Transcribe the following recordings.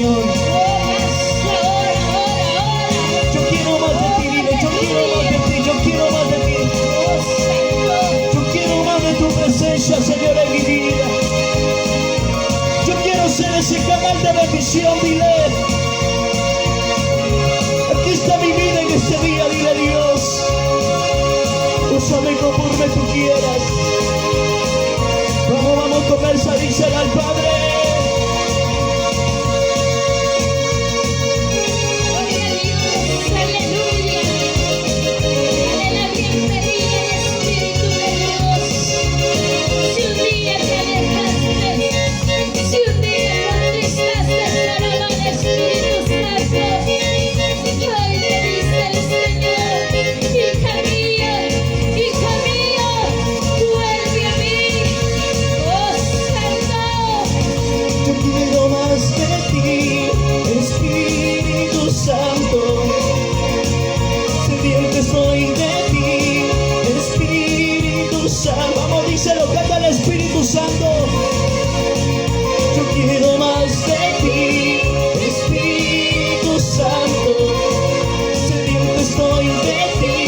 Señor. Yo quiero más de ti, dile, yo quiero más de ti, yo quiero más de ti. Yo quiero más de tu presencia, Señor, en mi vida. Yo quiero ser ese canal de bendición, dile. Aquí está mi vida en este día, dile Dios. Úsame conforme tú quieras. Vamos a comienza a díselo al Padre. Vamos, díselo, canta el Espíritu Santo. Yo quiero más de ti, Espíritu Santo. Sediento estoy de ti,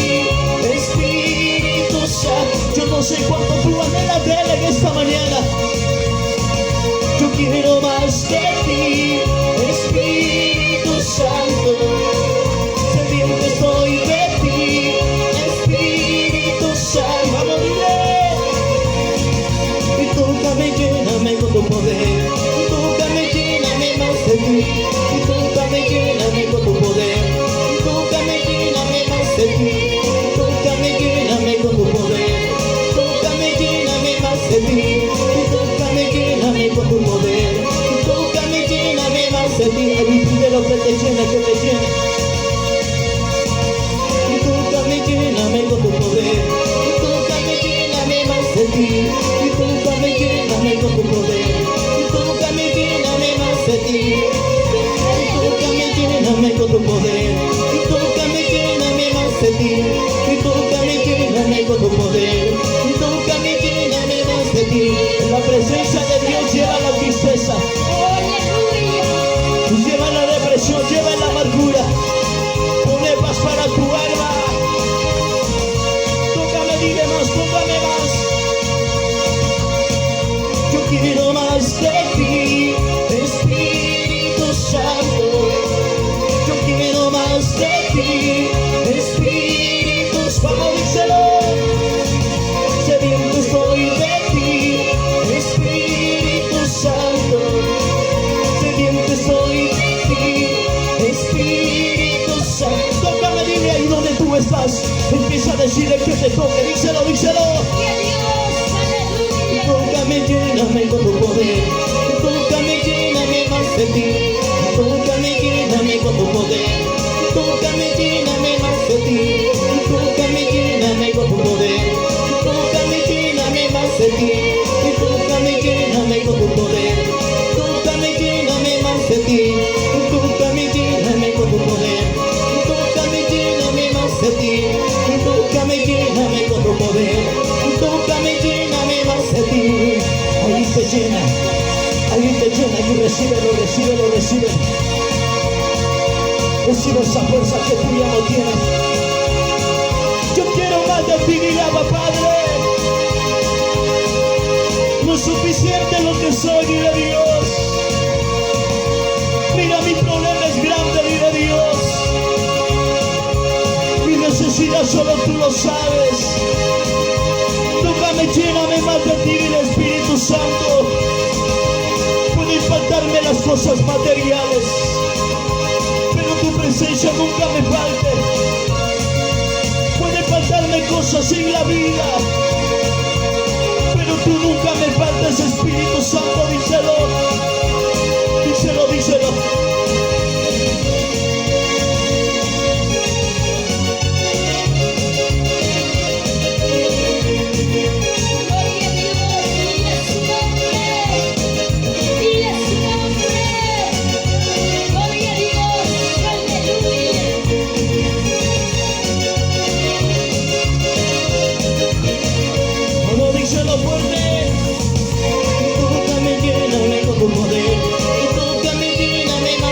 Espíritu Santo. Yo no sé cuánto tú anhelas de él en esta mañana. Yo quiero más de ti, Espíritu Santo. Sediento estoy de ti, Espíritu Santo. Vamos, dile. Tócame, lléname con tu poder. Tócame, lléname más de ti. Tócame, lléname con tu poder. Tócame, lléname más de ti. Tócame, lléname con tu poder. Tócame, lléname más de ti. Tócame, lléname con tu poder. Tócame, lléname más de ti. El primero que te llena, que te llena. Tócame, lléname con tu poder. Tócame, lléname más de ti. Tócame, lléname con tu poder. Tócame, lléname más de ti. Tócame, lléname con tu poder. Tócame, lléname más de ti. Tócame, lléname con tu poder. Tócame, lléname más de ti. En la presencia de Dios lleva la tristeza, lleva la depresión, lleva la amargura. Pone paz para tu alma. Tócame, dile más, tócame más. Yo quiero más de ti, Espíritu Santo. Yo quiero más de ti, Espíritu Santo. Vamos, díselo. Sediento estoy de ti, Espíritu Santo. Sediento estoy de ti, Espíritu Santo. Tócame, dile ahí donde tú estás. Empieza a decirle que te toque. Díselo, díselo. Tócame, lléname con tu poder. Tócame, lléname más de ti. Tócame, lléname con tu poder. Tócame, lléname más de ti. Tócame, lléname con tu poder. Tócame, lléname más de ti. Tócame, lléname con tu poder. Tócame, lléname más de ti. Tócame, lléname con tu poder. Tócame, lléname más de ti. Tócame, lléname con tu poder. Tócame, lléname más de ti. Ahí te llena, ahí te llena y recíbelo, recíbelo, recíbelo. Recibe esa fuerza que tú ya no tienes. Yo quiero más de ti, dile Abba Padre. No es suficiente lo que soy, dile Dios. Mira, mi problema es grande, dile Dios. Mi necesidad solo tú lo sabes. Tócame, lléname más de ti, dile Espíritu Santo. Pueden faltarme las cosas materiales, pero tu presencia nunca me falte. Pueden faltarme cosas en la vida, pero tú nunca me faltes, Espíritu Santo. Díselo, díselo, díselo. Tócame, lléname con tu poder. Tócame, lléname más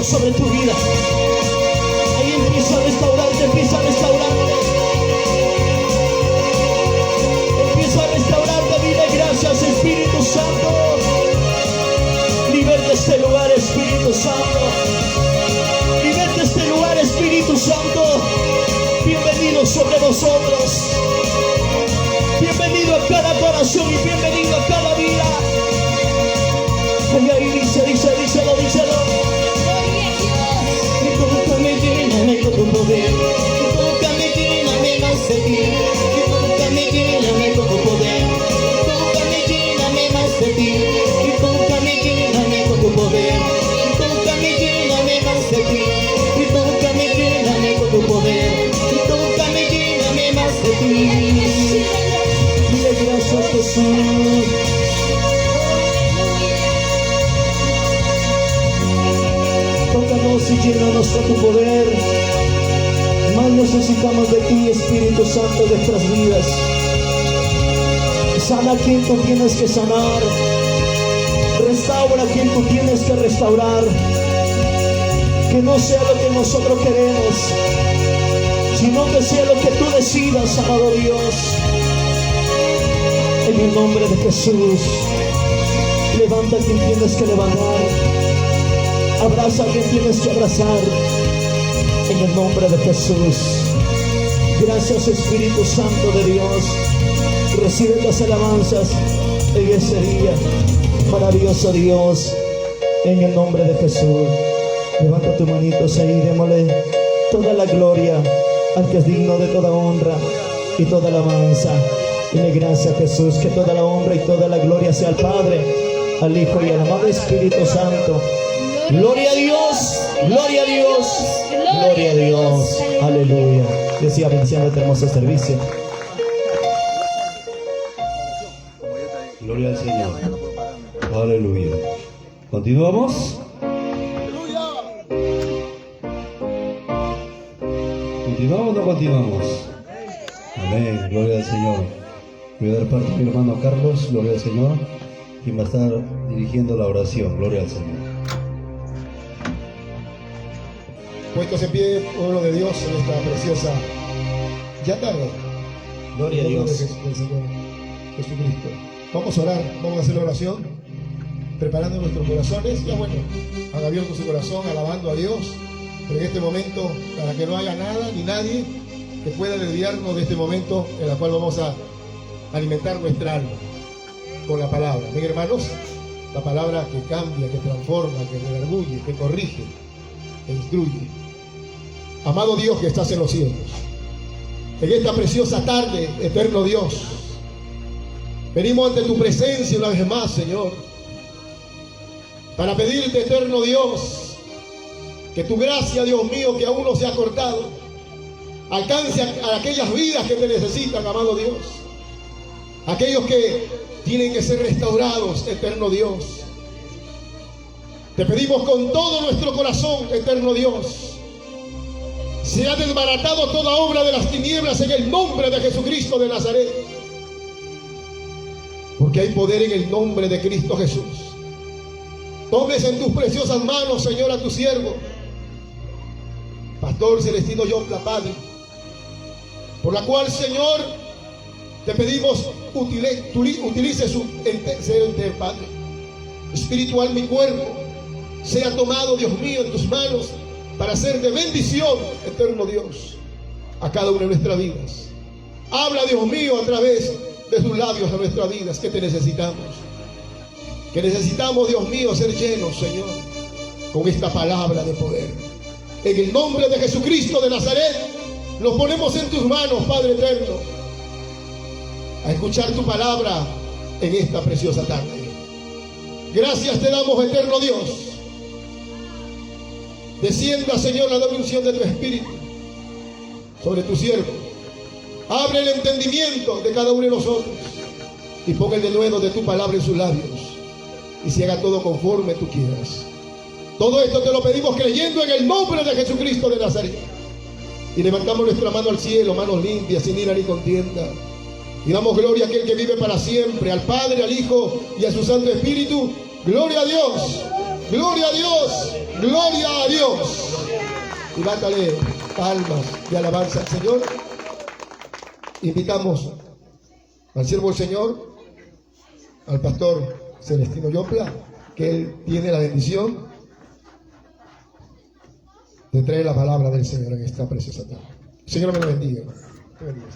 sobre tu vida. Ahí empieza a restaurarte, empieza a restaurarte. Empieza a restaurarte, dile gracias, Espíritu Santo. Liberta este lugar, Espíritu Santo. Liberta este lugar, Espíritu Santo. Bienvenido sobre nosotros. Bienvenido a cada corazón y bienvenido a cada vida. Y ahí díselo. Tócame, lléname con tu poder. Tócame, lléname más de ti. Tócame, lléname con tu poder. Tócame, lléname más de ti. Tócame, lléname con tu poder. Tócame, lléname más de ti. Tócame, lléname con tu poder. Tócame, lléname más de ti. Dile gracias, Jesús. Tócanos y llénanos con tu poder. Más necesitamos de ti, Espíritu Santo, de nuestras vidas. Sana a quien tú tienes que sanar. Restaura a quien tú tienes que restaurar. Que no sea lo que nosotros queremos, sino que sea lo que tú decidas, amado Dios. En el nombre de Jesús, levanta a quien tienes que levantar. Abraza a quien tienes que abrazar. En el nombre de Jesús. Gracias, Espíritu Santo de Dios. Recibe las alabanzas en ese día. Maravilloso Dios. En el nombre de Jesús. Levanta tus manitos ahí. Démosle toda la gloria al que es digno de toda honra y toda alabanza. Dile gracias, Jesús. Que toda la honra y toda la gloria sea al Padre, al Hijo y al amado Espíritu Santo. Gloria a Dios, gloria a Dios, gloria a Dios. Aleluya. Dios siga bendiciendo este hermoso servicio. Gloria al Señor. Aleluya. ¿Continuamos? ¿Continuamos o no continuamos? Amén. Gloria al Señor. Voy a dar parte a mi hermano Carlos. Gloria al Señor. Quien va a estar dirigiendo la oración. Gloria al Señor. Puestos en pie, pueblo de Dios, en esta preciosa ya tarde. Gloria a Dios. Del Señor Jesucristo. Vamos a orar, vamos a hacer la oración, preparando nuestros corazones. Ya bueno, han abierto su corazón, alabando a Dios, pero en este momento, para que no haya nada ni nadie que pueda desviarnos de este momento en el cual vamos a alimentar nuestra alma con la palabra. Bien, hermanos, la palabra que cambia, que transforma, que redarguye, que corrige, que instruye. Amado Dios que estás en los cielos, en esta preciosa tarde, eterno Dios, venimos ante tu presencia una vez más, Señor, para pedirte, eterno Dios, que tu gracia, Dios mío, que aún no se ha cortado, alcance a aquellas vidas que te necesitan, amado Dios, aquellos que tienen que ser restaurados, eterno Dios. Te pedimos con todo nuestro corazón, eterno Dios, se ha desbaratado toda obra de las tinieblas en el nombre de Jesucristo de Nazaret. Porque hay poder en el nombre de Cristo Jesús. Tomes en tus preciosas manos, Señor, a tu siervo, Pastor Celestino Yopla, Padre, por la cual, Señor, te pedimos utilice su ser entero, Padre. Espiritual, mi cuerpo, sea tomado, Dios mío, en tus manos, para ser de bendición, eterno Dios, a cada una de nuestras vidas. Habla, Dios mío, a través de tus labios a nuestras vidas, que te necesitamos. Que necesitamos, Dios mío, ser llenos, Señor, con esta palabra de poder. En el nombre de Jesucristo de Nazaret, nos ponemos en tus manos, Padre eterno, a escuchar tu palabra en esta preciosa tarde. Gracias te damos, eterno Dios. Descienda, Señor, la doble unción de tu Espíritu sobre tu siervo. Abre el entendimiento de cada uno de nosotros y ponga el denuedo de tu palabra en sus labios y se haga todo conforme tú quieras. Todo esto te lo pedimos creyendo en el nombre de Jesucristo de Nazaret. Y levantamos nuestra mano al cielo, manos limpias, sin ira ni contienda. Y damos gloria a aquel que vive para siempre, al Padre, al Hijo y a su Santo Espíritu. Gloria a Dios, gloria a Dios, Gloria a Dios. Y bátale palmas de alabanza al Señor. Invitamos al siervo del Señor, al pastor Celestino Yopla, que él tiene la bendición de traer la palabra del Señor en esta preciosa tarde. El Señor me lo bendiga. Me bendiga.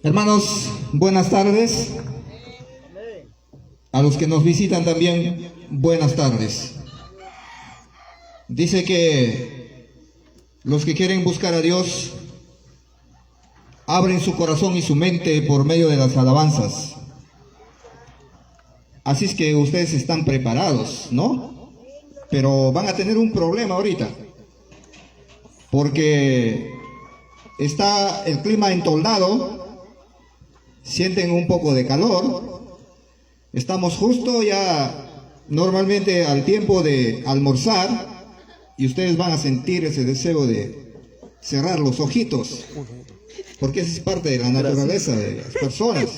Hermanos, buenas tardes. A los que nos visitan también, buenas tardes. Dice que los que quieren buscar a Dios abren su corazón y su mente por medio de las alabanzas. Así es que ustedes están preparados, ¿no? Pero van a tener un problema ahorita, porque está el clima entoldado. Sienten un poco de calor. Estamos justo ya normalmente al tiempo de almorzar y ustedes van a sentir ese deseo de cerrar los ojitos, porque esa es parte de la naturaleza de las personas.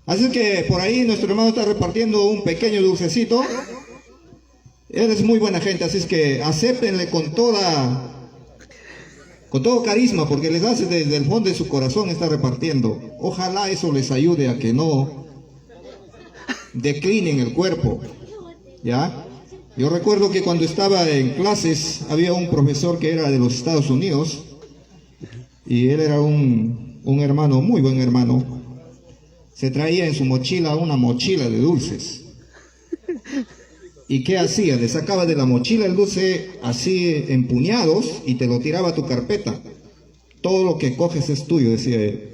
Así que por ahí nuestro hermano está repartiendo un pequeño dulcecito. Él es muy buena gente, así es que acéptenle con todo carisma, porque les hace desde el fondo de su corazón, está repartiendo. Ojalá eso les ayude a que no declinen el cuerpo, ¿ya? Yo recuerdo que cuando estaba en clases había un profesor que era de los Estados Unidos y él era un hermano, muy buen hermano. Se traía en su mochila una mochila de dulces. ¿Y qué hacía? Le sacaba de la mochila el dulce así en puñados y te lo tiraba a tu carpeta. Todo lo que coges es tuyo, decía él.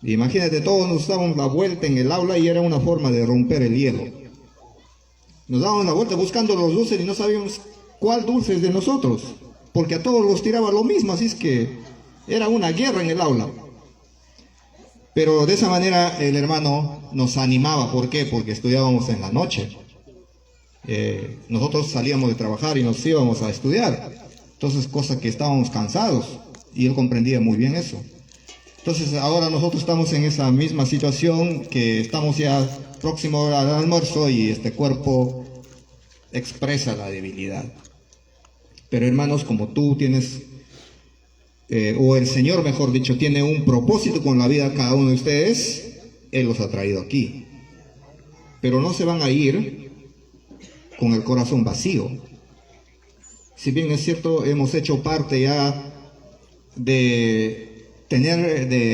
Imagínate, todos nos dábamos la vuelta en el aula y era una forma de romper el hielo. Nos dábamos la vuelta buscando los dulces y no sabíamos cuál dulce es de nosotros, porque a todos los tiraba lo mismo, así es que era una guerra en el aula. Pero de esa manera el hermano nos animaba. ¿Por qué? Porque estudiábamos en la noche. Nosotros salíamos de trabajar y nos íbamos a estudiar. Entonces, cosa que estábamos cansados, y él comprendía muy bien eso. Entonces, ahora nosotros estamos en esa misma situación, que estamos ya próximo al almuerzo y este cuerpo expresa la debilidad. Pero hermanos, como tú tienes, o el Señor, mejor dicho, tiene un propósito con la vida de cada uno de ustedes, Él los ha traído aquí. Pero no se van a ir con el corazón vacío. Si bien es cierto, hemos hecho parte ya de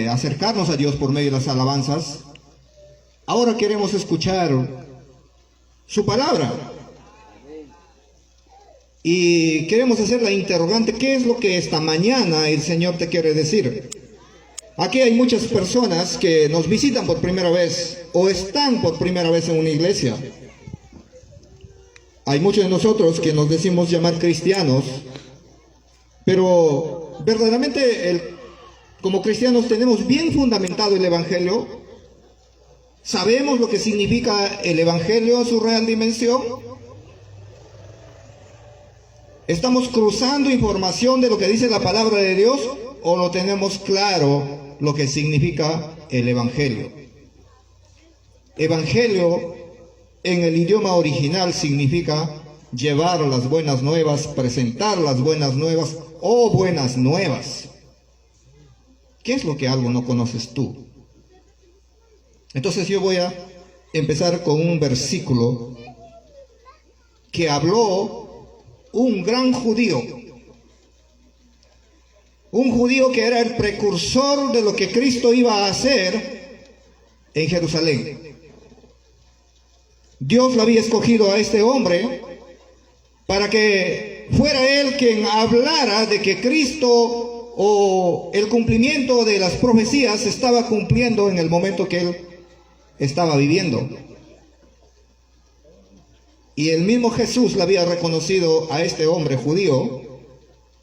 acercarnos a Dios por medio de las alabanzas, ahora queremos escuchar su palabra. Y queremos hacer la interrogante: ¿qué es lo que esta mañana el Señor te quiere decir? Aquí hay muchas personas que nos visitan por primera vez o están por primera vez en una iglesia. Hay muchos de nosotros que nos decimos llamar cristianos, pero verdaderamente como cristianos tenemos bien fundamentado el Evangelio. ¿Sabemos lo que significa el Evangelio en su real dimensión? ¿Estamos cruzando información de lo que dice la palabra de Dios o no tenemos claro lo que significa el Evangelio? Evangelio en el idioma original significa llevar las buenas nuevas, presentar las buenas nuevas o buenas nuevas. ¿Qué es lo que algo no conoces tú? Entonces yo voy a empezar con un versículo que habló un gran judío. Un judío que era el precursor de lo que Cristo iba a hacer en Jerusalén. Dios lo había escogido a este hombre para que fuera él quien hablara de que Cristo o el cumplimiento de las profecías se estaba cumpliendo en el momento que él estaba viviendo. Y el mismo Jesús le había reconocido a este hombre judío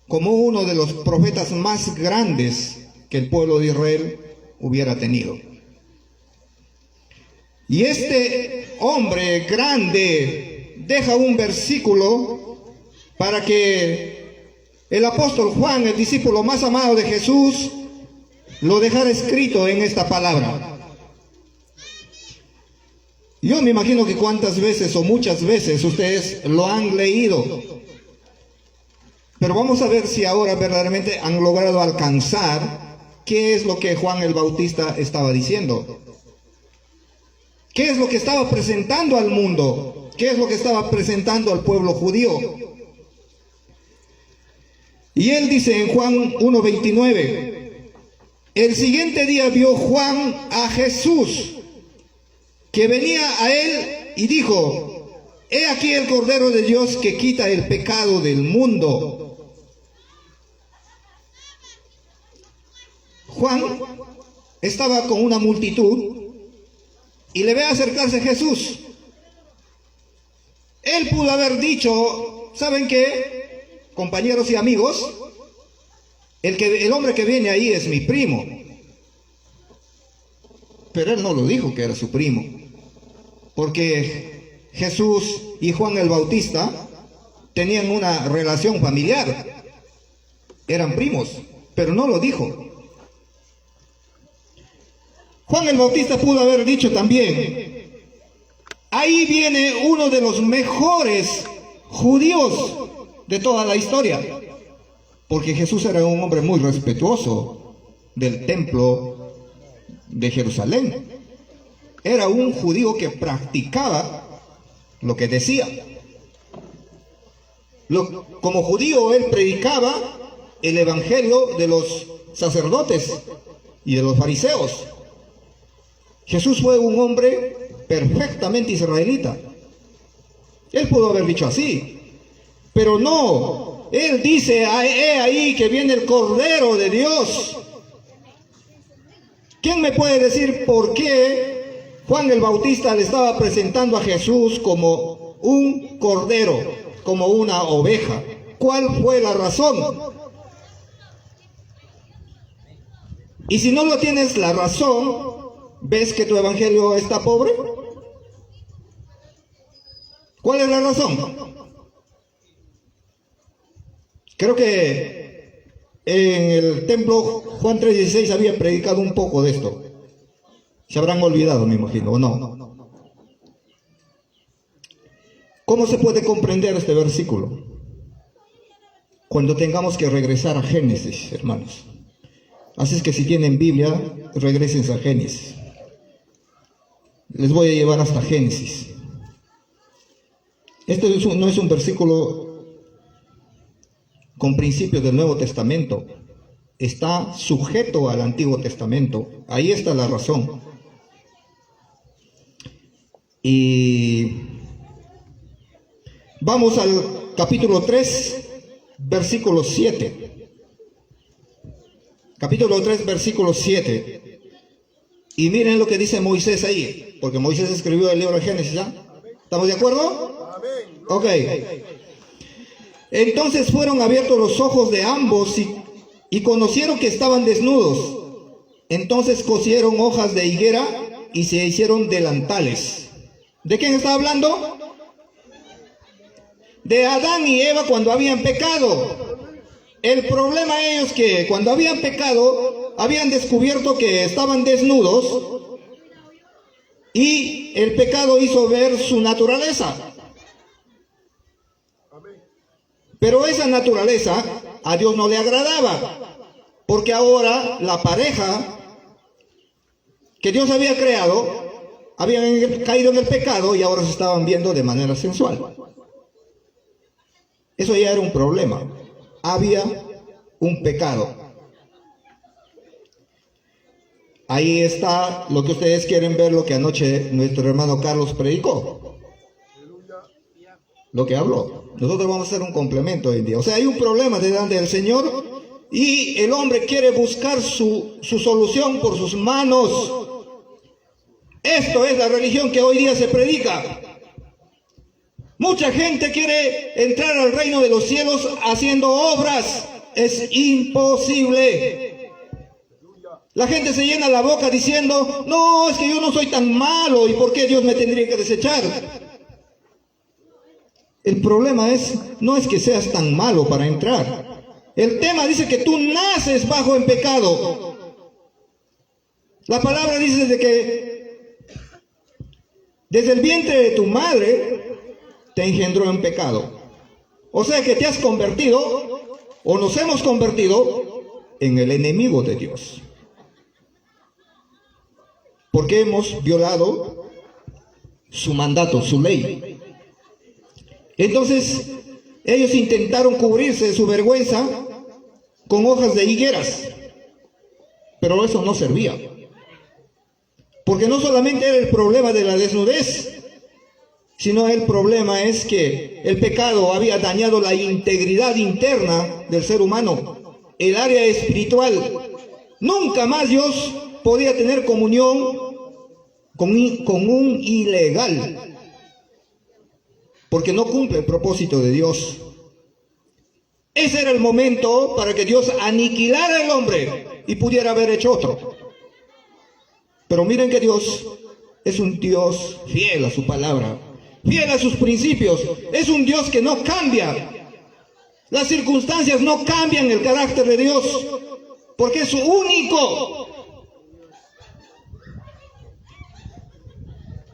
como uno de los profetas más grandes que el pueblo de Israel hubiera tenido. Y este hombre grande deja un versículo para que el apóstol Juan, el discípulo más amado de Jesús, lo dejara escrito en esta palabra. Yo me imagino que cuántas veces o muchas veces ustedes lo han leído. Pero vamos a ver si ahora verdaderamente han logrado alcanzar qué es lo que Juan el Bautista estaba diciendo. ¿Qué es lo que estaba presentando al mundo? ¿Qué es lo que estaba presentando al pueblo judío? Y él dice en Juan 1:29, el siguiente día vio Juan a Jesús, que venía a él y dijo, he aquí el Cordero de Dios que quita el pecado del mundo. Juan estaba con una multitud y le ve acercarse a Jesús. Él pudo haber dicho, ¿saben qué, compañeros y amigos? El hombre que viene ahí es mi primo. Pero él no lo dijo que era su primo, porque Jesús y Juan el Bautista tenían una relación familiar, eran primos, pero no lo dijo. Juan el Bautista pudo haber dicho también, ahí viene uno de los mejores judíos de toda la historia, porque Jesús era un hombre muy respetuoso del templo de Jerusalén. Era un judío que practicaba lo que decía. Como judío él predicaba el evangelio de los sacerdotes y de los fariseos. Jesús fue un hombre perfectamente israelita. Él pudo haber dicho así, pero no. Él dice, he ahí que viene el Cordero de Dios. ¿Quién me puede decir por qué Juan el Bautista le estaba presentando a Jesús como un cordero, como una oveja? ¿Cuál fue la razón? Y si no lo tienes la razón, ¿ves que tu evangelio está pobre? ¿Cuál es la razón? Creo que en el templo Juan 3:16 había predicado un poco de esto. Se habrán olvidado, me imagino, ¿o no? ¿Cómo se puede comprender este versículo? Cuando tengamos que regresar a Génesis, hermanos. Así es que si tienen Biblia, regresen a Génesis. Les voy a llevar hasta Génesis. Este no es un versículo con principios del Nuevo Testamento. Está sujeto al Antiguo Testamento. Ahí está la razón. Y vamos al capítulo 3, versículo 7. Capítulo 3, versículo 7. Y miren lo que dice Moisés ahí, porque Moisés escribió el libro de Génesis, ¿ya? ¿Estamos de acuerdo? Ok. Entonces fueron abiertos los ojos de ambos y conocieron que estaban desnudos. Entonces cosieron hojas de higuera y se hicieron delantales. ¿De quién está hablando? De Adán y Eva cuando habían pecado. El problema es que cuando habían pecado, habían descubierto que estaban desnudos y el pecado hizo ver su naturaleza. Pero esa naturaleza a Dios no le agradaba, porque ahora la pareja que Dios había creado habían caído en el pecado y ahora se estaban viendo de manera sensual. Eso ya era un problema. Había un pecado. Ahí está lo que ustedes quieren ver, lo que anoche nuestro hermano Carlos predicó. Lo que habló. Nosotros vamos a hacer un complemento hoy en día. O sea, hay un problema delante del Señor y el hombre quiere buscar su solución por sus manos. Esto es la religión que hoy día se predica. Mucha gente quiere entrar al reino de los cielos haciendo obras. Es imposible. La gente se llena la boca diciendo, no, es que yo no soy tan malo, ¿y por qué Dios me tendría que desechar? El problema no es que seas tan malo para entrar. El tema dice que tú naces bajo en pecado. La palabra dice de que desde el vientre de tu madre te engendró en pecado. O sea que te has convertido, o nos hemos convertido en el enemigo de Dios. Porque hemos violado su mandato, su ley. Entonces, ellos intentaron cubrirse de su vergüenza con hojas de higueras, pero eso no servía. Porque no solamente era el problema de la desnudez, sino el problema es que el pecado había dañado la integridad interna del ser humano, el área espiritual. Nunca más Dios podía tener comunión con un ilegal, porque no cumple el propósito de Dios. Ese era el momento para que Dios aniquilara al hombre y pudiera haber hecho otro. Pero miren que Dios es un Dios fiel a su palabra, fiel a sus principios. Es un Dios que no cambia. Las circunstancias no cambian el carácter de Dios, porque es único.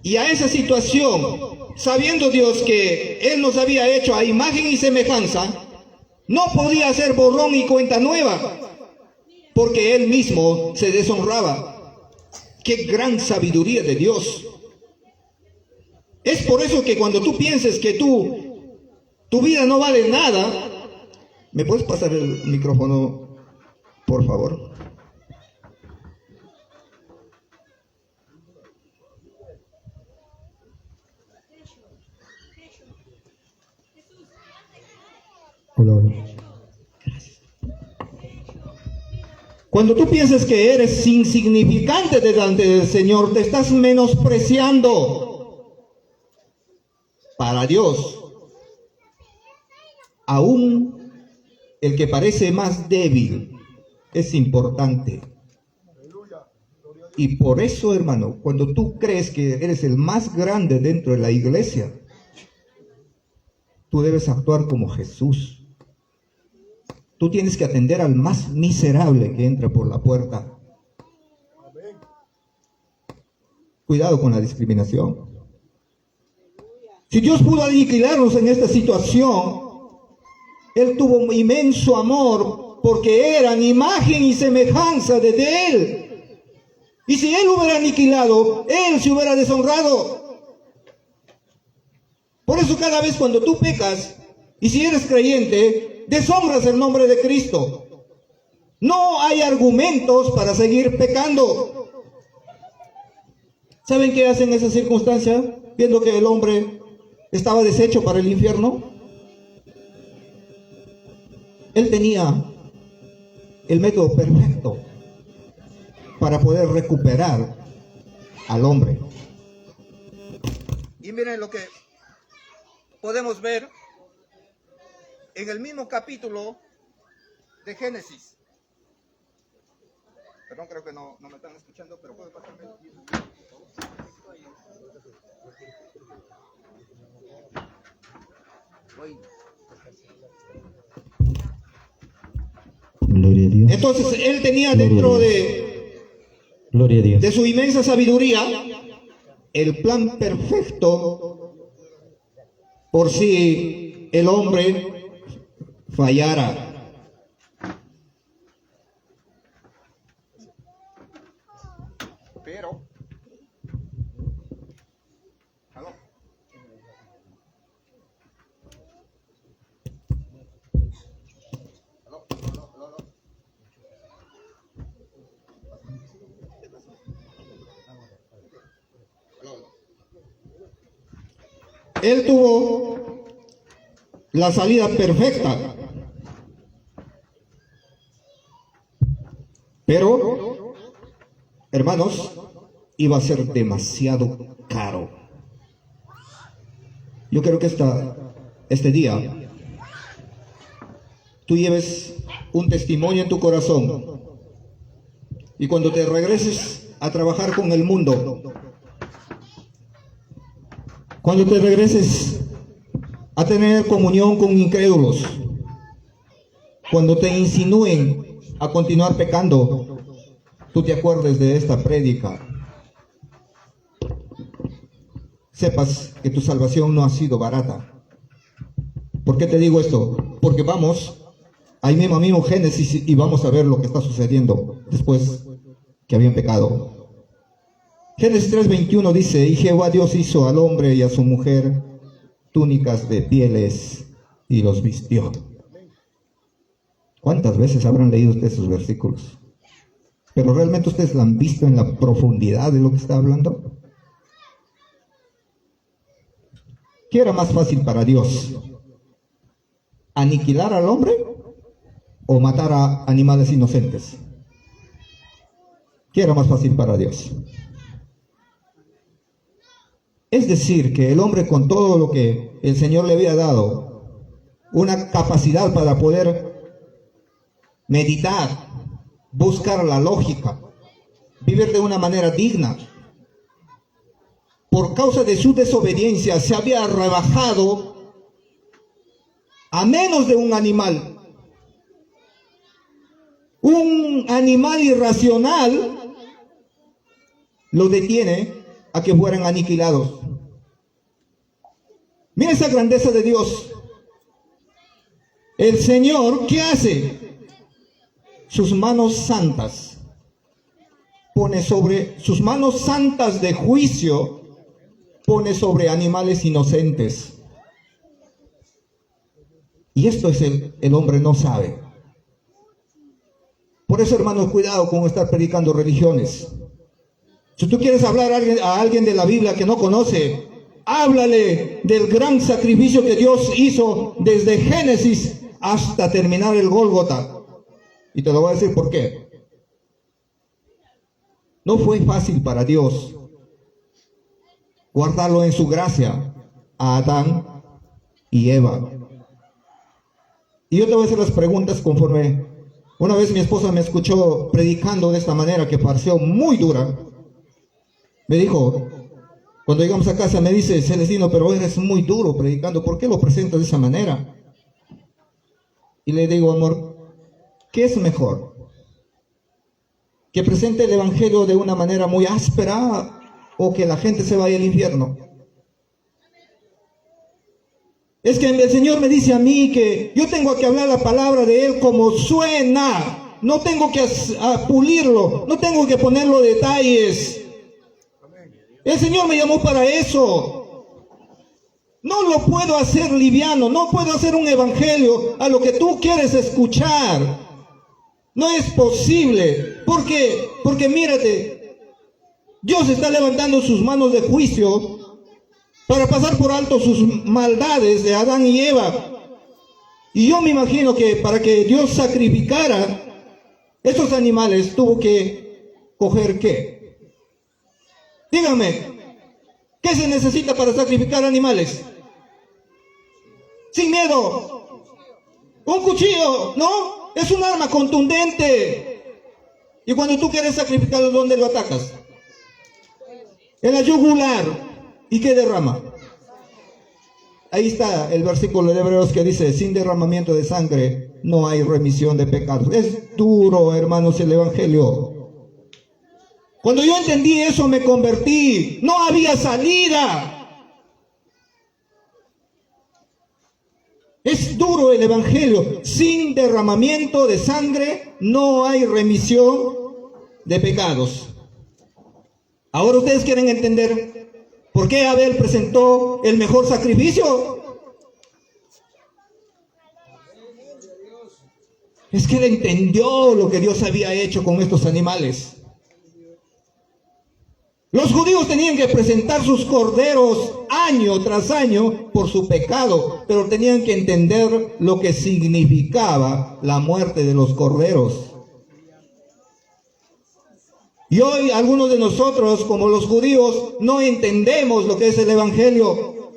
Y a esa situación, sabiendo Dios que Él nos había hecho a imagen y semejanza, no podía hacer borrón y cuenta nueva, porque Él mismo se deshonraba. ¡Qué gran sabiduría de Dios! Es por eso que cuando tú pienses que tu vida no vale nada, ¿me puedes pasar el micrófono, por favor? Hola, hola. Cuando tú piensas que eres insignificante delante del Señor, te estás menospreciando. Para Dios, aún el que parece más débil es importante. Y por eso, hermano, cuando tú crees que eres el más grande dentro de la iglesia, tú debes actuar como Jesús. Tú tienes que atender al más miserable que entra por la puerta. Cuidado con la discriminación. Si Dios pudo aniquilarnos en esta situación, Él tuvo inmenso amor porque eran imagen y semejanza de Él. Y si Él hubiera aniquilado, Él se hubiera deshonrado. Por eso cada vez cuando tú pecas, y si eres creyente, deshonras el nombre de Cristo. No hay argumentos para seguir pecando. ¿Saben qué hacen en esa circunstancia? Viendo que el hombre estaba deshecho para el infierno. Él tenía el método perfecto para poder recuperar al hombre. Y miren lo que podemos ver en el mismo capítulo de Génesis. Perdón, creo que no me están escuchando, pero puedo pasarme. Gloria a Dios. Entonces, él tenía dentro Gloria a Dios. de su inmensa sabiduría el plan perfecto por si el hombre fallara. Pero él tuvo la salida perfecta. Pero, hermanos, iba a ser demasiado caro. Yo creo que este día tú lleves un testimonio en tu corazón y cuando te regreses a trabajar con el mundo, cuando te regreses a tener comunión con incrédulos, cuando te insinúen a continuar pecando, tú te acuerdes de esta prédica. Sepas que tu salvación no ha sido barata. ¿Por qué te digo esto? Porque vamos, ahí mismo Génesis, y vamos a ver lo que está sucediendo después que habían pecado. Génesis 3:21 dice: y Jehová Dios hizo al hombre y a su mujer túnicas de pieles y los vistió. ¿Cuántas veces habrán leído ustedes esos versículos? Pero realmente ustedes la han visto en la profundidad de lo que está hablando. ¿Qué era más fácil para Dios? ¿Aniquilar al hombre o matar a animales inocentes? ¿Qué era más fácil para Dios? Es decir, que el hombre, con todo lo que el Señor le había dado, una capacidad para poder meditar, buscar la lógica, vivir de una manera digna, por causa de su desobediencia se había rebajado a menos de un animal. Un animal irracional lo detiene a que fueran aniquilados. Mira esa grandeza de Dios. El Señor, ¿qué hace? Sus manos santas pone sobre, sus manos santas de juicio pone sobre animales inocentes. Y esto es el hombre no sabe. Por eso, hermanos, cuidado con estar predicando religiones. Si tú quieres hablar a alguien de la Biblia que no conoce, háblale del gran sacrificio que Dios hizo desde Génesis hasta terminar el Gólgota. Y te lo voy a decir por qué. No fue fácil para Dios guardarlo en su gracia a Adán y Eva. Y yo te voy a hacer las preguntas conforme. Una vez mi esposa me escuchó predicando de esta manera que pareció muy dura. Me dijo, cuando llegamos a casa, me dice: Celestino, pero eres muy duro predicando, ¿por qué lo presentas de esa manera? Y le digo: amor, ¿qué es mejor? ¿Que presente el evangelio de una manera muy áspera o que la gente se vaya al infierno? Es que el Señor me dice a mí que yo tengo que hablar la palabra de Él como suena. No tengo que pulirlo, no tengo que ponerlo detalles. El Señor me llamó para eso. No lo puedo hacer liviano, no puedo hacer un evangelio a lo que tú quieres escuchar. No es posible. Porque mírate, Dios está levantando sus manos de juicio para pasar por alto sus maldades de Adán y Eva. Y yo me imagino que para que Dios sacrificara estos animales tuvo que coger ¿qué? Díganme, ¿qué se necesita para sacrificar animales? Sin miedo. Un cuchillo, ¿no? Es un arma contundente. Y cuando tú quieres sacrificarlo, ¿dónde lo atacas? En la yugular. ¿Y qué derrama? Ahí está el versículo de Hebreos que dice: sin derramamiento de sangre no hay remisión de pecados. Es duro, hermanos, el evangelio. Cuando yo entendí eso, me convertí. No había salida. Es duro el evangelio. Sin derramamiento de sangre no hay remisión de pecados. Ahora ustedes quieren entender por qué Abel presentó el mejor sacrificio. Es que él entendió lo que Dios había hecho con estos animales. Los judíos tenían que presentar sus corderos año tras año por su pecado, pero tenían que entender lo que significaba la muerte de los corderos. Y hoy algunos de nosotros, como los judíos, no entendemos lo que es el evangelio.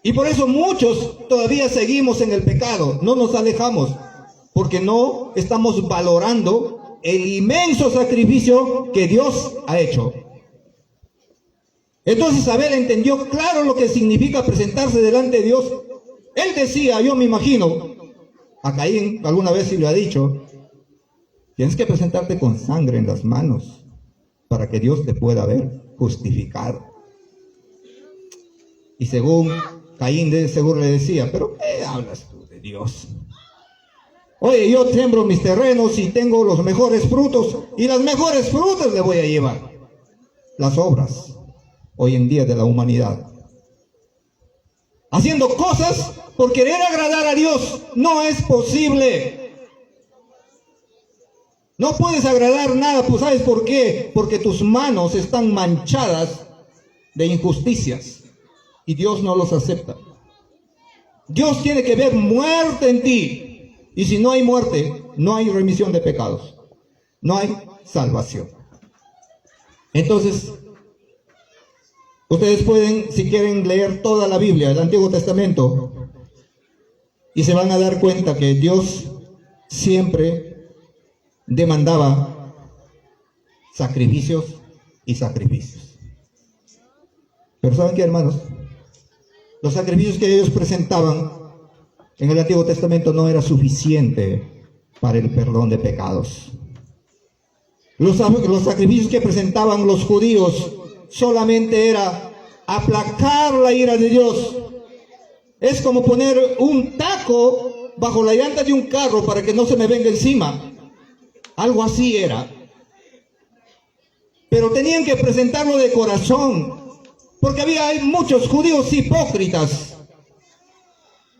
Y por eso muchos todavía seguimos en el pecado, no nos alejamos, porque no estamos valorando el inmenso sacrificio que Dios ha hecho. Entonces Abel entendió claro lo que significa presentarse delante de Dios. Él decía, yo me imagino, A Caín alguna vez sí le ha dicho, tienes que presentarte con sangre en las manos para que Dios te pueda ver justificado. Y según Caín de seguro le decía, pero ¿qué hablas tú de Dios? Oye, yo siembro mis terrenos y tengo los mejores frutos, y las mejores frutas le voy a llevar. Las obras hoy en día de la humanidad, haciendo cosas por querer agradar a Dios, no es posible. No puedes agradar nada, pues ¿sabes por qué? Porque tus manos están manchadas de injusticias y Dios no los acepta. Dios tiene que ver muerte en ti. Y si no hay muerte, no hay remisión de pecados. No hay salvación. Entonces, ustedes pueden, si quieren, leer toda la Biblia, el Antiguo Testamento, y se van a dar cuenta que Dios siempre demandaba sacrificios y sacrificios. Pero ¿saben qué, hermanos? Los sacrificios que ellos presentaban en el Antiguo Testamento no era suficiente para el perdón de pecados. Los sacrificios que presentaban los judíos solamente era aplacar la ira de Dios. Es como poner un taco bajo la llanta de un carro para que no se me venga encima. Algo así era. Pero tenían que presentarlo de corazón, porque había muchos judíos hipócritas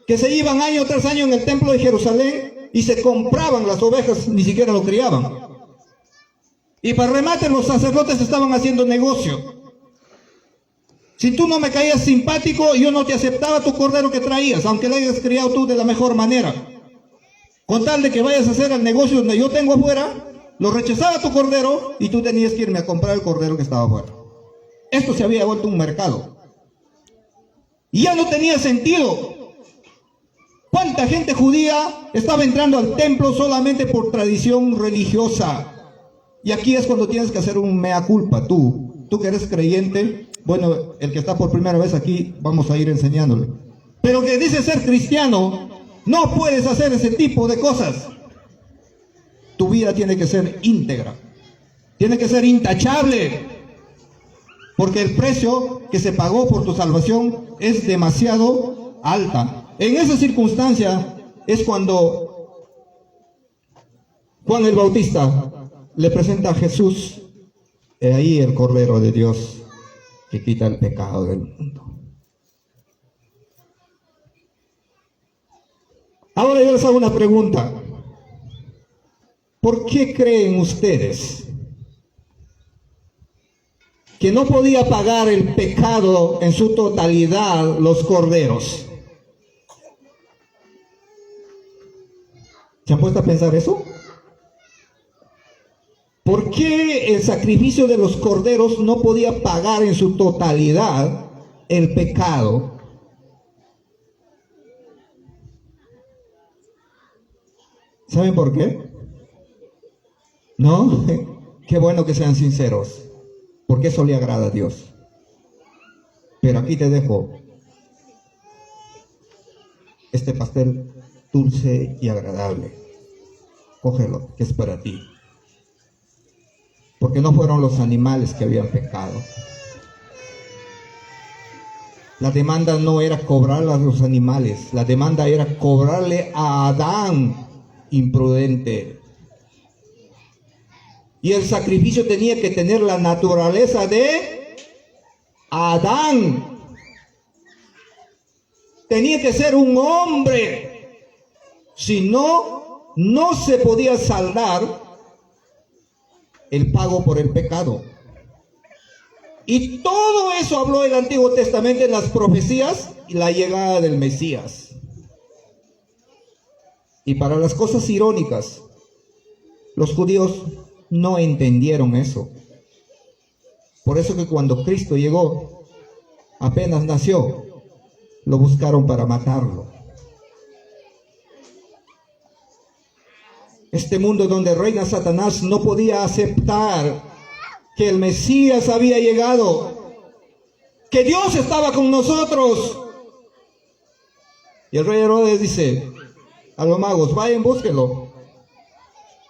que se iban año tras año en el templo de Jerusalén y se compraban las ovejas, ni siquiera lo criaban. Y para remate los sacerdotes estaban haciendo negocio. Si tú no me caías simpático, yo no te aceptaba tu cordero que traías, aunque lo hayas criado tú de la mejor manera. Con tal de que vayas a hacer el negocio donde yo tengo afuera, lo rechazaba tu cordero y tú tenías que irme a comprar el cordero que estaba afuera. Esto se había vuelto un mercado. Y ya no tenía sentido. ¿Cuánta gente judía estaba entrando al templo solamente por tradición religiosa? Y aquí es cuando tienes que hacer un mea culpa. Tú que eres creyente, bueno, el que está por primera vez aquí, vamos a ir enseñándole. Pero que dice ser cristiano, no puedes hacer ese tipo de cosas. Tu vida tiene que ser íntegra, tiene que ser intachable, porque el precio que se pagó por tu salvación es demasiado alta. En esa circunstancia es cuando Juan el Bautista le presenta a Jesús, ahí el Cordero de Dios que quita el pecado del mundo. Ahora yo les hago una pregunta. ¿Por qué creen ustedes que no podía pagar el pecado en su totalidad los corderos? ¿Se han puesto a pensar eso? ¿Por qué el sacrificio de los corderos no podía pagar en su totalidad el pecado? ¿Saben por qué? ¿No? Qué bueno que sean sinceros, porque eso le agrada a Dios. Pero aquí te dejo este pastel dulce y agradable. Cógelo, que es para ti. Porque no fueron los animales que habían pecado. La demanda no era cobrarle a los animales, la demanda era cobrarle a Adán imprudente. Y el sacrificio tenía que tener la naturaleza de Adán. Tenía que ser un hombre. Si no, no se podía saldar el pago por el pecado. Y todo eso habló el Antiguo Testamento en las profecías y la llegada del Mesías. Y para las cosas irónicas, los judíos no entendieron eso. Por eso que cuando Cristo llegó, apenas nació, lo buscaron para matarlo. Este mundo donde reina Satanás no podía aceptar que el Mesías había llegado, que Dios estaba con nosotros. Y el rey Herodes dice, a los magos, vayan, búsquenlo.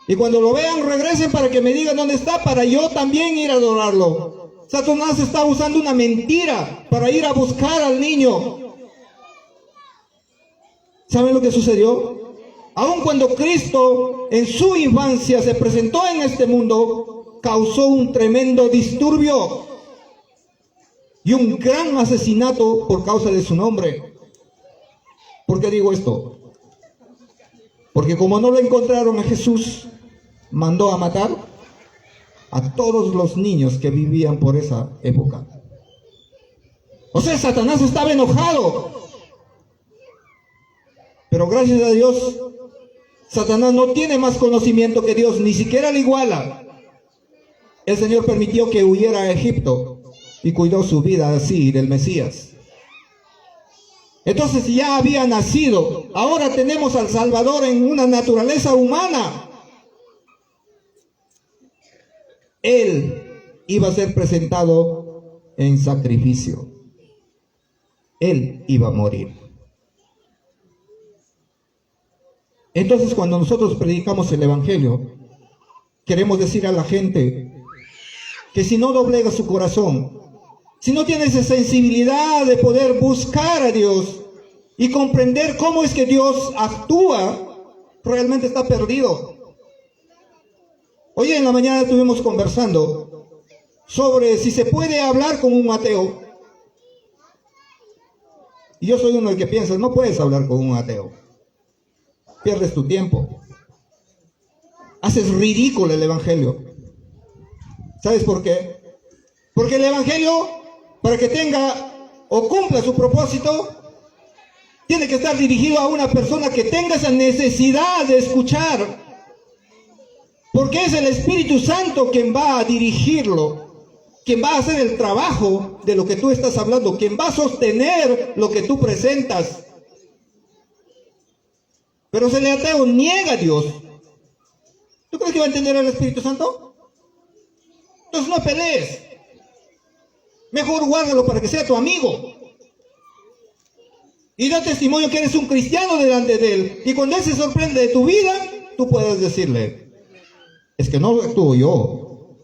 Y cuando lo vean, regresen para que me digan dónde está, para yo también ir a adorarlo. Satanás está usando una mentira para ir a buscar al niño. ¿Saben lo que sucedió? Aun cuando Cristo en su infancia se presentó en este mundo, causó un tremendo disturbio y un gran asesinato por causa de su nombre. ¿Por qué digo esto? Porque como no lo encontraron a Jesús, mandó a matar a todos los niños que vivían por esa época. O sea, Satanás estaba enojado. Pero gracias a Dios, Satanás no tiene más conocimiento que Dios, ni siquiera le iguala. El Señor permitió que huyera a Egipto y cuidó su vida así del Mesías. Entonces ya había nacido. Ahora tenemos al Salvador en una naturaleza humana. Él iba a ser presentado en sacrificio. Él iba a morir. Entonces, cuando nosotros predicamos el Evangelio, queremos decir a la gente que si no doblega su corazón, si no tiene esa sensibilidad de poder buscar a Dios y comprender cómo es que Dios actúa, realmente está perdido. Hoy en la mañana estuvimos conversando sobre si se puede hablar con un ateo. Y yo soy uno del que piensa, no puedes hablar con un ateo. Pierdes tu tiempo. Haces ridículo el Evangelio. ¿Sabes por qué? Porque el Evangelio, para que tenga o cumpla su propósito, tiene que estar dirigido a una persona que tenga esa necesidad de escuchar. Porque es el Espíritu Santo quien va a dirigirlo, quien va a hacer el trabajo de lo que tú estás hablando, quien va a sostener lo que tú presentas. Pero si el ateo niega a Dios, ¿tú crees que va a entender el Espíritu Santo? Entonces no pelees. Mejor guárdalo para que sea tu amigo. Y da testimonio que eres un cristiano delante de él. Y cuando él se sorprende de tu vida, tú puedes decirle, es que no actúo yo.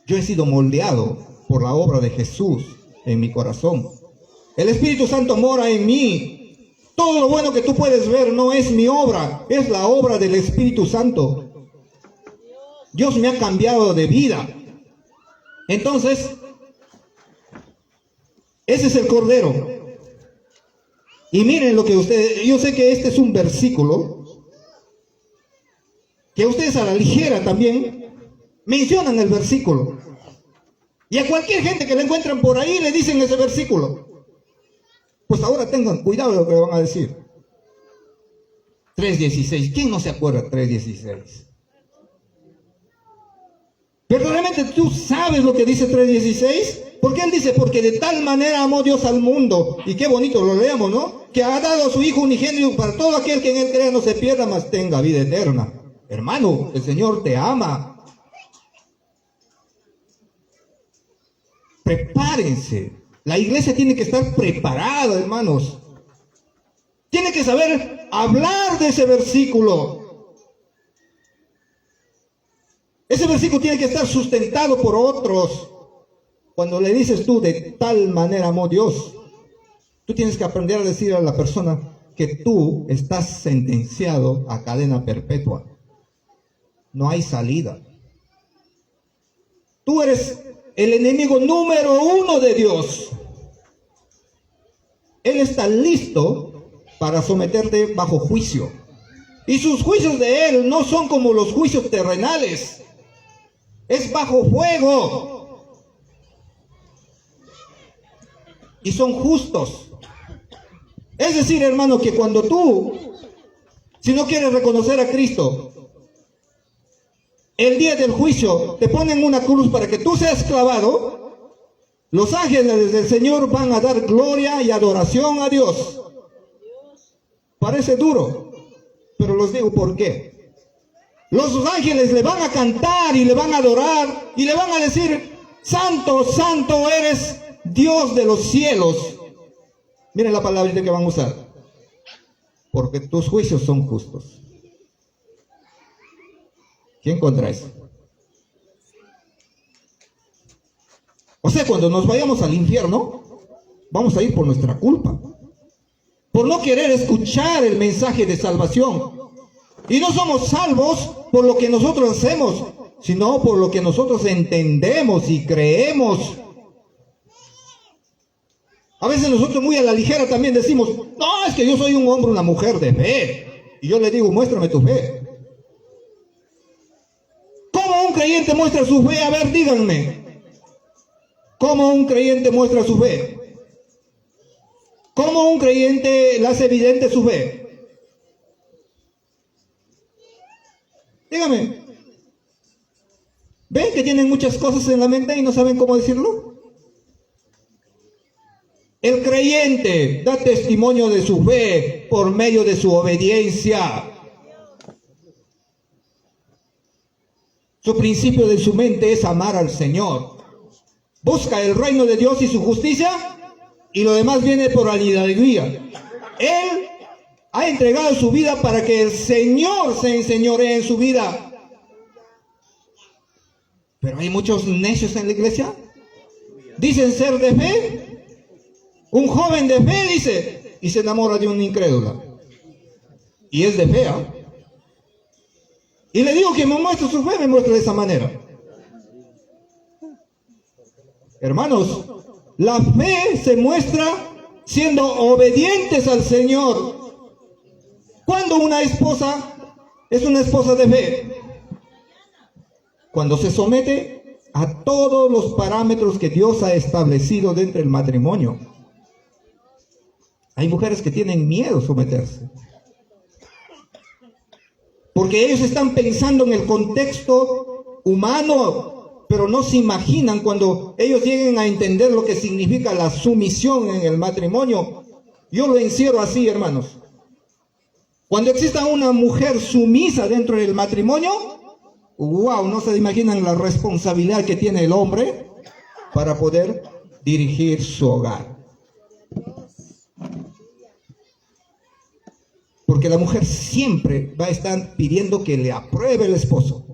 Yo he sido moldeado por la obra de Jesús en mi corazón. El Espíritu Santo mora en mí. Todo lo bueno que tú puedes ver no es mi obra, es la obra del Espíritu Santo. Dios me ha cambiado de vida. Entonces, ese es el Cordero. Y miren lo que ustedes, yo sé que este es un versículo que ustedes a la ligera también mencionan el versículo. Y a cualquier gente que le encuentran por ahí le dicen ese versículo. Pues ahora tengan cuidado de lo que le van a decir. 3:16. ¿Quién no se acuerda? 3:16. ¿Verdaderamente tú sabes lo que dice 3:16? Porque él dice, porque de tal manera amó Dios al mundo. Y qué bonito lo leemos, ¿no? Que ha dado a su Hijo unigénito para todo aquel que en él crea no se pierda, mas tenga vida eterna. Hermano, el Señor te ama. Prepárense. La iglesia tiene que estar preparada, hermanos. Tiene que saber hablar de ese versículo. Ese versículo tiene que estar sustentado por otros. Cuando le dices tú, de tal manera amó Dios, tú tienes que aprender a decir a la persona que tú estás sentenciado a cadena perpetua. No hay salida. Tú eres el enemigo número 1 de Dios. Él está listo para someterte bajo juicio. Y sus juicios de Él no son como los juicios terrenales. Es bajo fuego. Y son justos. Es decir, hermano, que cuando tú, si no quieres reconocer a Cristo, el día del juicio te ponen una cruz para que tú seas clavado, los ángeles del Señor van a dar gloria y adoración a Dios. Parece duro, pero les digo por qué. Los ángeles le van a cantar y le van a adorar y le van a decir, santo, santo eres Dios de los cielos. Miren la palabra que van a usar. porque tus juicios son justos. ¿Quién contra eso? O sea, cuando nos vayamos al infierno, vamos a ir por nuestra culpa, por no querer escuchar el mensaje de salvación. Y no somos salvos por lo que nosotros hacemos, sino por lo que nosotros entendemos y creemos. A veces nosotros muy a la ligera también decimos, no, es que yo soy un hombre, una mujer de fe. Y yo le digo, muéstrame tu fe. ¿Cómo un creyente muestra su fe? A ver, díganme. ¿Cómo un creyente muestra su fe? ¿Cómo un creyente le hace evidente su fe? Dígame. ¿Ven que tienen muchas cosas en la mente y no saben cómo decirlo? El creyente da testimonio de su fe por medio de su obediencia. Su principio de su mente es amar al Señor. Busca el reino de Dios y su justicia, y lo demás viene por añadidura. Él ha entregado su vida para que el Señor se enseñoree en su vida. Pero hay muchos necios en la iglesia. Dicen ser de fe. Un joven de fe dice, y se enamora de una incrédula. Y es de fe, ¿eh? Y le digo que me muestre su fe, me muestra de esa manera. Hermanos, la fe se muestra siendo obedientes al Señor. Cuando una esposa es una esposa de fe, cuando se somete a todos los parámetros que Dios ha establecido dentro del matrimonio. Hay mujeres que tienen miedo a someterse, porque ellos están pensando en el contexto humano, pero no se imaginan cuando ellos lleguen a entender lo que significa la sumisión en el matrimonio. Yo lo encierro así, hermanos. Cuando exista una mujer sumisa dentro del matrimonio, wow, no se imaginan la responsabilidad que tiene el hombre para poder dirigir su hogar. Porque la mujer siempre va a estar pidiendo que le apruebe el esposo.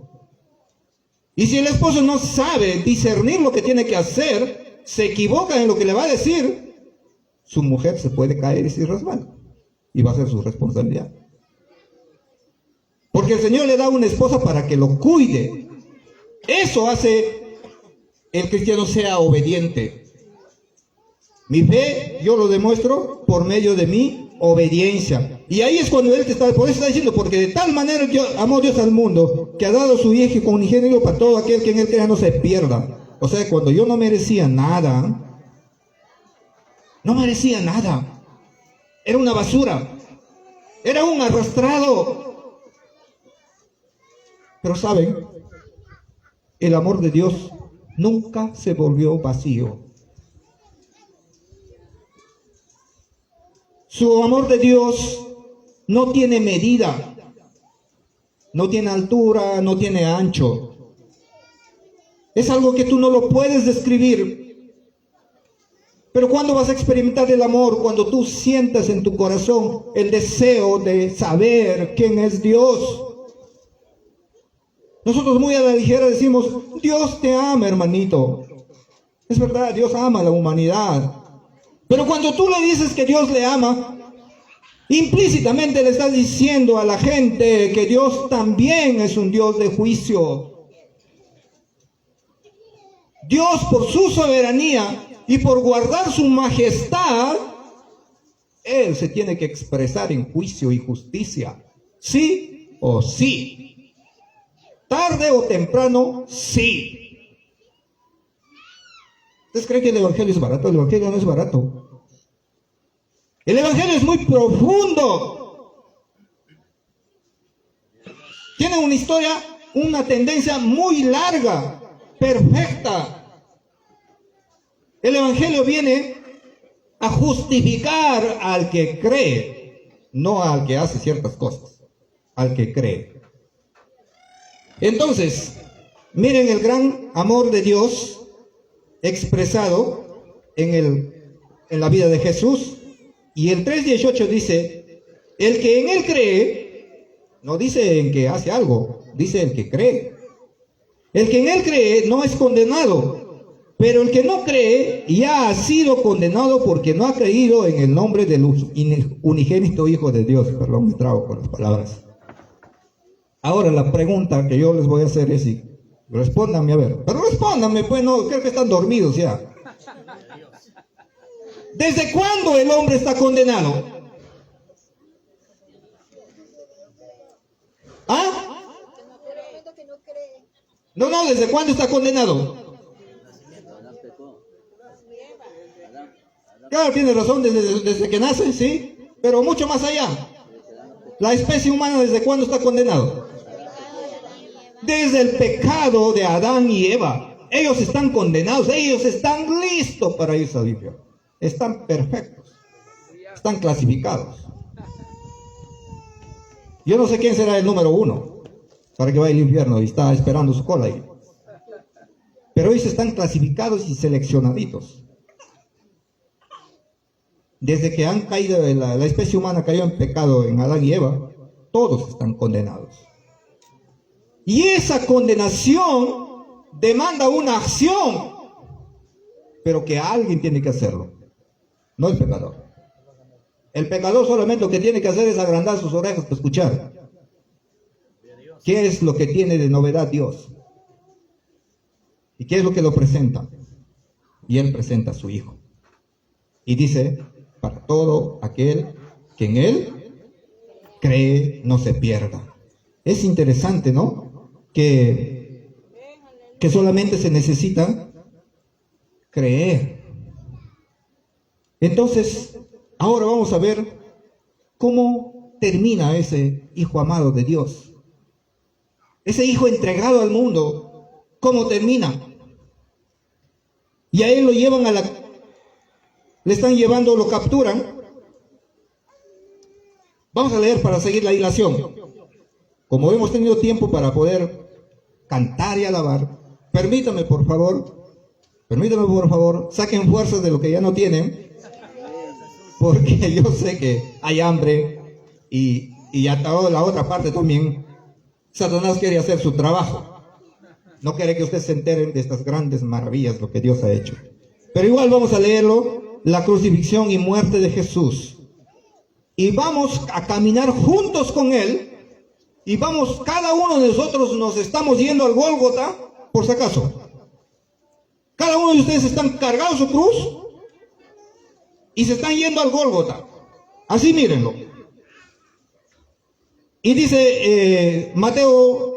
Y si el esposo no sabe discernir lo que tiene que hacer, se equivoca en lo que le va a decir, su mujer se puede caer y se resbala. Y va a ser su responsabilidad. Porque el Señor le da una esposa para que lo cuide. Eso hace el cristiano sea obediente. Mi fe yo lo demuestro por medio de mi obediencia. Y ahí es cuando Él te está, por eso está diciendo, porque de tal manera amó Dios al mundo, que ha dado su Hijo unigénito para todo aquel que en Él crea no se pierda. O sea, cuando yo no merecía nada, era una basura, era un arrastrado. Pero saben, el amor de Dios nunca se volvió vacío. Su amor de Dios no tiene medida, no tiene altura, no tiene ancho. Es algo que tú no lo puedes describir. Pero ¿cuándo vas a experimentar el amor? Cuando tú sientas en tu corazón el deseo de saber quién es Dios. Nosotros muy a la ligera decimos, Dios te ama, hermanito. Es verdad, Dios ama a la humanidad. Pero cuando tú le dices que Dios le ama, implícitamente le estás diciendo a la gente que Dios también es un Dios de juicio. Dios, por su soberanía y por guardar su majestad, Él se tiene que expresar en juicio y justicia. Sí o sí. Tarde o temprano, sí. ¿Ustedes creen que el Evangelio es barato? El Evangelio no es barato. El Evangelio es muy profundo. Tiene una historia, una tendencia muy larga, perfecta. El Evangelio viene a justificar al que cree, no al que hace ciertas cosas, al que cree. Entonces, miren el gran amor de Dios expresado en la vida de Jesús. Y el 3:18 dice El que en él cree, no dice en que hace algo, dice el que cree. El que en él cree no es condenado, pero el que no cree ya ha sido condenado porque no ha creído en el nombre del unigénito Hijo de Dios. Perdón, me trago con las palabras. Ahora la pregunta que yo les voy a hacer es, respóndanme a ver, pero respóndanme, pues no, creo que están dormidos ya. ¿Desde cuándo el hombre está condenado? ¿Ah? No, ¿desde cuándo está condenado? Claro, tiene razón, desde que nace, sí, pero mucho más allá. La especie humana, ¿desde cuándo está condenado? Desde el pecado de Adán y Eva. Ellos están condenados, ellos están listos para irse al infierno. Están perfectos, están clasificados. Yo no sé quién será el número 1 para que vaya al infierno y está esperando su cola ahí. Pero ellos están clasificados y seleccionaditos. Desde que han caído, la especie humana cayó en pecado en Adán y Eva, todos están condenados. Y esa condenación demanda una acción, pero que alguien tiene que hacerlo, no el pecador. El pecador solamente lo que tiene que hacer es agrandar sus orejas para escuchar. ¿Qué es lo que tiene de novedad Dios? ¿Y qué es lo que lo presenta? Y Él presenta a su Hijo. Y dice, para todo aquel que en Él cree, no se pierda. Es interesante, ¿no? Que solamente se necesita creer. Entonces, ahora vamos a ver cómo termina ese Hijo amado de Dios. Ese Hijo entregado al mundo, ¿cómo termina? Y a Él lo llevan le están llevando, lo capturan. Vamos a leer para seguir la dilación. Como hemos tenido tiempo para poder cantar y alabar, permítanme por favor, saquen fuerzas de lo que ya no tienen, porque yo sé que hay hambre y a toda la otra parte también Satanás quiere hacer su trabajo. No quiere que ustedes se enteren de estas grandes maravillas, lo que Dios ha hecho. Pero igual vamos a leerlo, la crucifixión y muerte de Jesús. Y vamos a caminar juntos con Él. Y vamos, cada uno de nosotros nos estamos yendo al Gólgota, por si acaso. Cada uno de ustedes están cargando su cruz y se están yendo al Gólgota. Así mírenlo. Y dice Mateo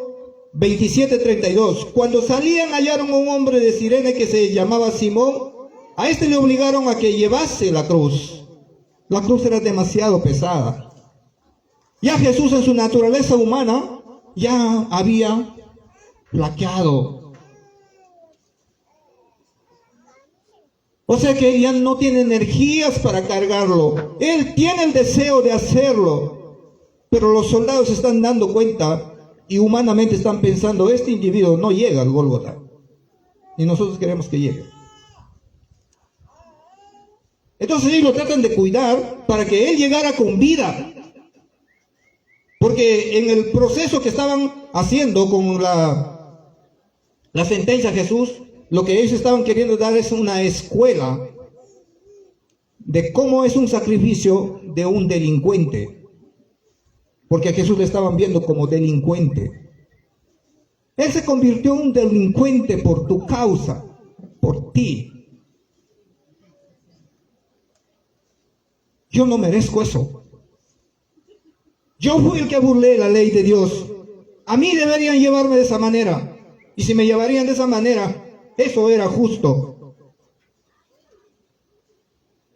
27:32, cuando salían hallaron a un hombre de Cirene que se llamaba Simón. A este le obligaron a que llevase la cruz. La cruz era demasiado pesada. Ya Jesús en su naturaleza humana ya había flaqueado. O sea que ya no tiene energías para cargarlo. Él tiene el deseo de hacerlo, pero los soldados se están dando cuenta y humanamente están pensando, este individuo no llega al Gólgota, y nosotros queremos que llegue. Entonces ellos lo tratan de cuidar para que él llegara con vida. Porque en el proceso que estaban haciendo con la sentencia a Jesús, lo que ellos estaban queriendo dar es una escuela de cómo es un sacrificio de un delincuente. Porque a Jesús le estaban viendo como delincuente. Él se convirtió en un delincuente por tu causa, por ti. Yo no merezco eso. Yo fui el que burlé la ley de Dios. A mí deberían llevarme de esa manera. Y si me llevarían de esa manera, eso era justo.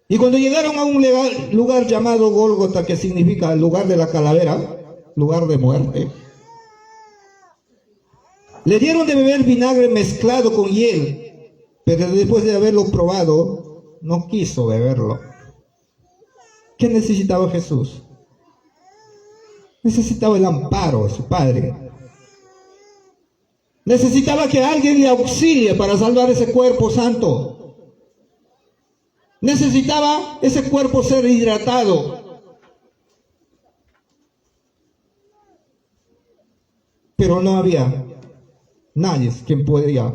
Y cuando llegaron a un lugar llamado Gólgota, que significa el lugar de la calavera, lugar de muerte, le dieron de beber vinagre mezclado con hiel, pero después de haberlo probado, no quiso beberlo. ¿Qué necesitaba Jesús? Necesitaba el amparo de su Padre. Necesitaba que alguien le auxilie para salvar ese cuerpo santo. Necesitaba ese cuerpo ser hidratado. pero no había nadie quien podía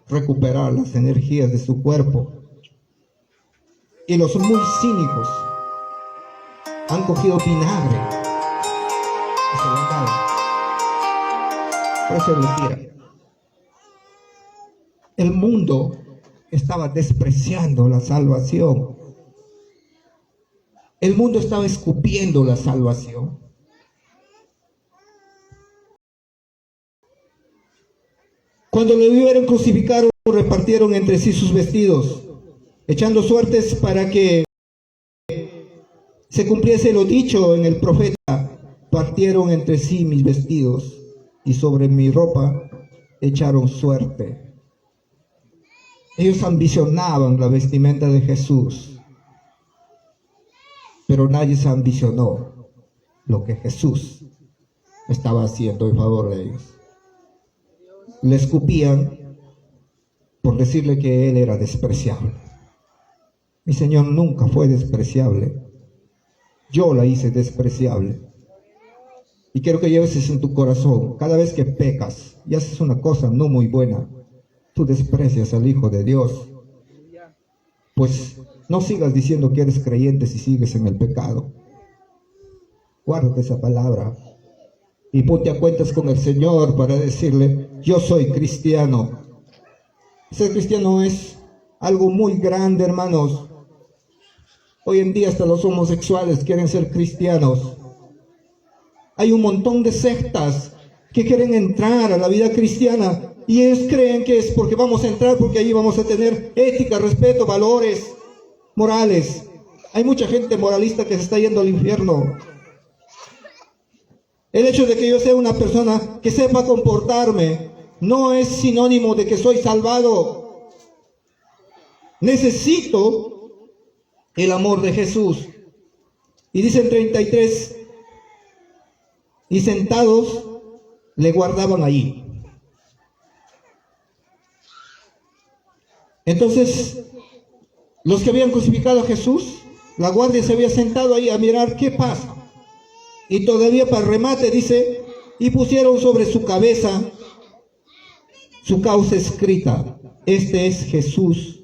recuperar las energías de su cuerpo. Y los muy cínicos han cogido vinagre y se lo han dado. Pero eso es mentira. El mundo estaba despreciando la salvación. El mundo estaba escupiendo la salvación. Cuando le vieron crucificar, repartieron entre sí sus vestidos, echando suertes para que se cumpliese lo dicho en el profeta: partieron entre sí mis vestidos y sobre mi ropa echaron suerte. Ellos ambicionaban la vestimenta de Jesús, pero nadie se ambicionó lo que Jesús estaba haciendo en favor de ellos. Le escupían por decirle que él era despreciable. Mi Señor nunca fue despreciable. Yo la hice despreciable. Y quiero que lleves eso en tu corazón. Cada vez que pecas y haces una cosa no muy buena, tú desprecias al Hijo de Dios. Pues no sigas diciendo que eres creyente si sigues en el pecado. Guárdate esa palabra y ponte a cuentas con el Señor para decirle: yo soy cristiano. Ser cristiano es algo muy grande, hermanos. Hoy en día hasta los homosexuales quieren ser cristianos. Hay un montón de sectas que quieren entrar a la vida cristiana y ellos creen que es porque vamos a entrar, porque ahí vamos a tener ética, respeto, valores, morales. Hay mucha gente moralista que se está yendo al infierno. El hecho de que yo sea una persona que sepa comportarme no es sinónimo de que soy salvado. Necesito el amor de Jesús. Y dice en 33, y sentados le guardaban allí. Entonces, los que habían crucificado a Jesús, la guardia se había sentado ahí a mirar qué pasa. Y todavía para remate dice: y pusieron sobre su cabeza su causa escrita: este es Jesús,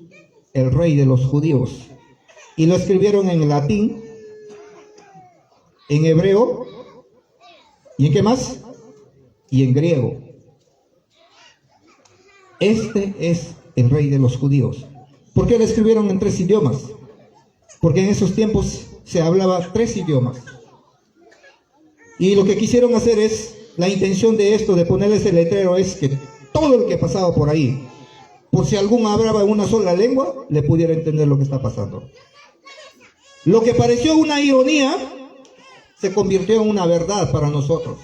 el Rey de los judíos. Y lo escribieron en latín, en hebreo, ¿y en qué más? Y en griego. Este es el Rey de los judíos. ¿Por qué lo escribieron en 3 idiomas? Porque en esos tiempos se hablaba 3 idiomas. Y lo que quisieron hacer es, la intención de esto, de ponerles el letrero, es que todo el que pasaba por ahí, por si alguno hablaba en una sola lengua, le pudiera entender lo que está pasando. Lo que pareció una ironía, se convirtió en una verdad para nosotros.